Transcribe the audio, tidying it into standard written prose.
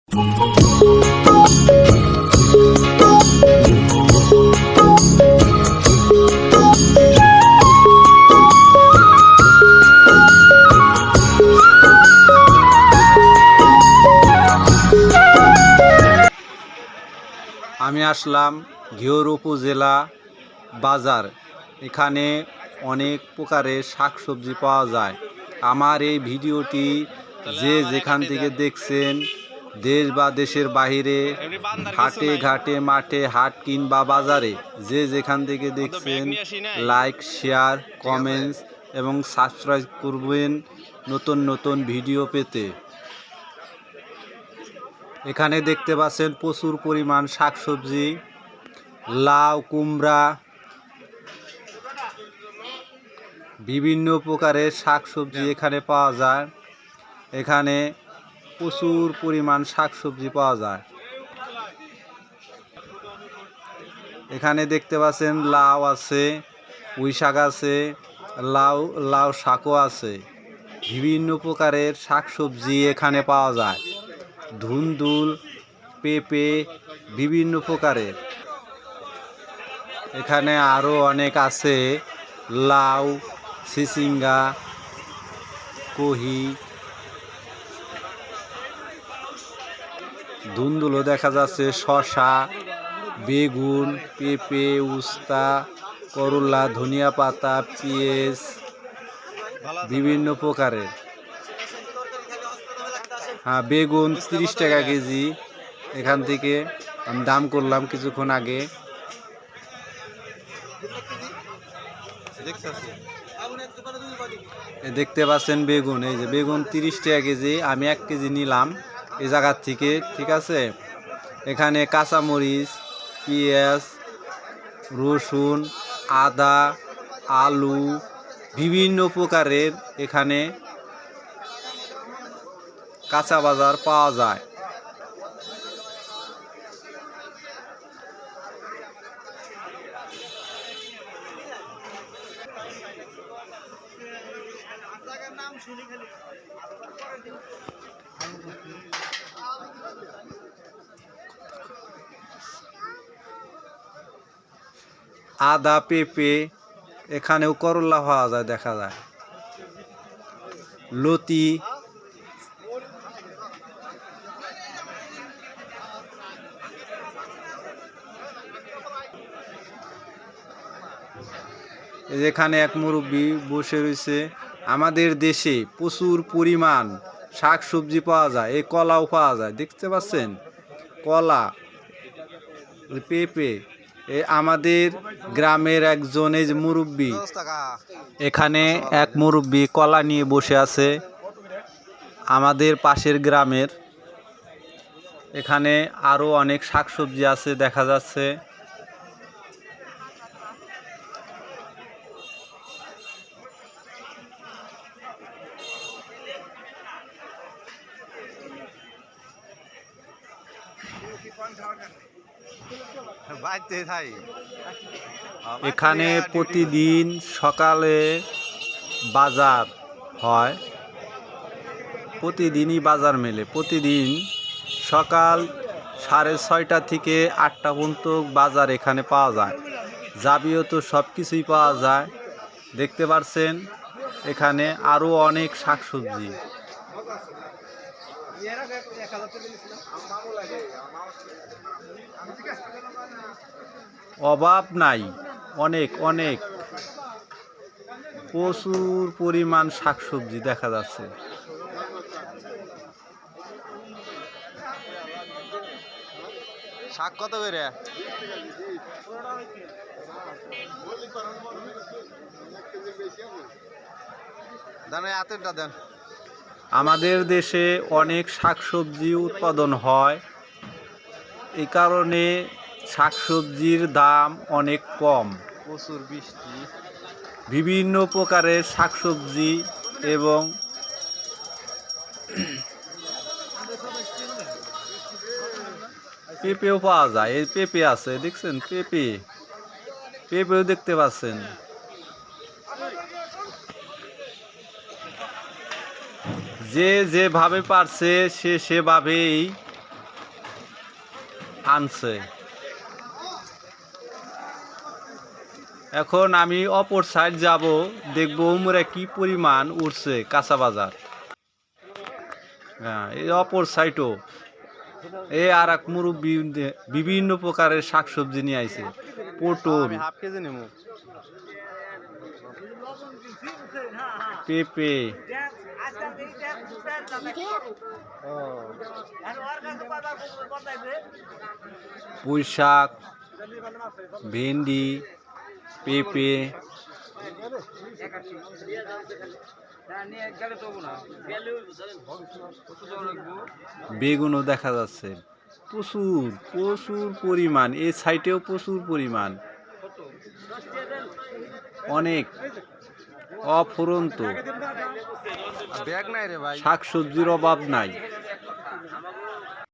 আমি আসলাম ঘিওর উপজেলা বাজার। এখানে অনেক প্রকারের শাকসবজি পাওয়া যায়। আমার এই ভিডিওটি যে যেখান থেকে দেখছেন, দেশ বা দেশের বাহিরে, হাটে ঘাটে মাঠে হাট কিংবা বাজারে, যে যেখান থেকে দেখছেন লাইক শেয়ার কমেন্টস এবং সাবস্ক্রাইব করবেন নতুন নতুন ভিডিও পেতে। এখানে দেখতে পাচ্ছেন প্রচুর পরিমাণ শাকসবজি, লাউ, কুমড়া, বিভিন্ন প্রকারের শাকসবজি এখানে পাওয়া যায়। এখানে প্রচুর পরিমাণ শাকসবজি পাওয়া যায়। এখানে দেখতে পাচ্ছেন লাউ আছে, পুঁই শাক আছে, লাউ শাকও আছে। বিভিন্ন প্রকারের শাকসবজি এখানে পাওয়া যায়। ধুন্দুল, পেঁপে, বিভিন্ন প্রকারের। এখানে আরও অনেক আছে, লাউ, চিচিঙ্গা, কহি, ধুন্দুলও দেখা যাচ্ছে, শসা, বেগুন, পেঁপে, উস্তা, করলা, ধনিয়া পাতা, পেঁয়াজ, বিভিন্ন প্রকারের। হ্যাঁ, বেগুন 30 টাকা কেজি। এখান থেকে আমি দাম করলাম কিছুক্ষণ আগে। দেখতে পাচ্ছেন বেগুন, এই যে বেগুন 30 টাকা কেজি। আমি 1 কেজি নিলাম এই জায়গার থেকে, ঠিক আছে। এখানে কাঁচামরিচ, পেঁয়াজ, রসুন, আদা, আলু, বিভিন্ন প্রকারের এখানে কাঁচা বাজার পাওয়া যায়। আদা, পেঁপে, এখানেও করলা পাওয়া যায়, দেখা যায়, লতি, এখানে এক মুরব্বি বসে রয়েছে। আমাদের দেশে প্রচুর পরিমাণ শাক সবজি পাওয়া যায়। এই কলাও পাওয়া যায়, দেখতে পাচ্ছেন, কলা, পেঁপে। আমাদের গ্রামের একজন এই যে মুরব্বি, এখানে এক মুরব্বি কলা নিয়ে বসে আছে, আমাদের পাশের গ্রামের। এখানে আরও অনেক শাকসবজি আছে দেখা যাচ্ছে। এখানে প্রতিদিন সকালে বাজার হয়, প্রতিদিনই বাজার মেলে। প্রতিদিন সকাল 6:30 থেকে 8টা পর্যন্ত বাজার এখানে পাওয়া যায়। যাবতীয় সব কিছুই পাওয়া যায়, দেখতে পাচ্ছেন। এখানে আরও অনেক শাকসবজি, অভাব নাই, অনেক অনেক প্রচুর পরিমাণ শাকসবজি দেখা যাচ্ছে। শাক কত করে? আমাদের দেশে অনেক শাকসবজি উৎপাদন হয়, এই কারণে শাকসবজির দাম অনেক কম। প্রচুর বৃষ্টি, বিভিন্ন প্রকারের শাকসবজি এবং পেঁপেও পাওয়া যায়। এই পেঁপে আছে, দেখছেন, পেঁপেও দেখতে পাচ্ছেন। যে যেভাবে পারছে সে সেভাবেই আনছে। এখন আমি অপর সাইড যাব, দেখবো উমরে কি পরিমাণ উঠছে কাঁচা বাজার। হ্যাঁ, এই অপর সাইডও এই আর এক মুরব্বী বিভিন্ন প্রকারের শাকসবজি নিয়ে আইছে, পটল, হাফ কেজি নেব। পেঁপে, পুঁই শাক, ভেন্ডি, পেঁপে, বেগুনও দেখা যাচ্ছে। প্রচুর প্রচুর পরিমাণ, এই সাইটেও প্রচুর পরিমাণ, অনেক অফুরন্ত ব্যাগ নাই রে ভাই। শাকসবজির অভাব নাই।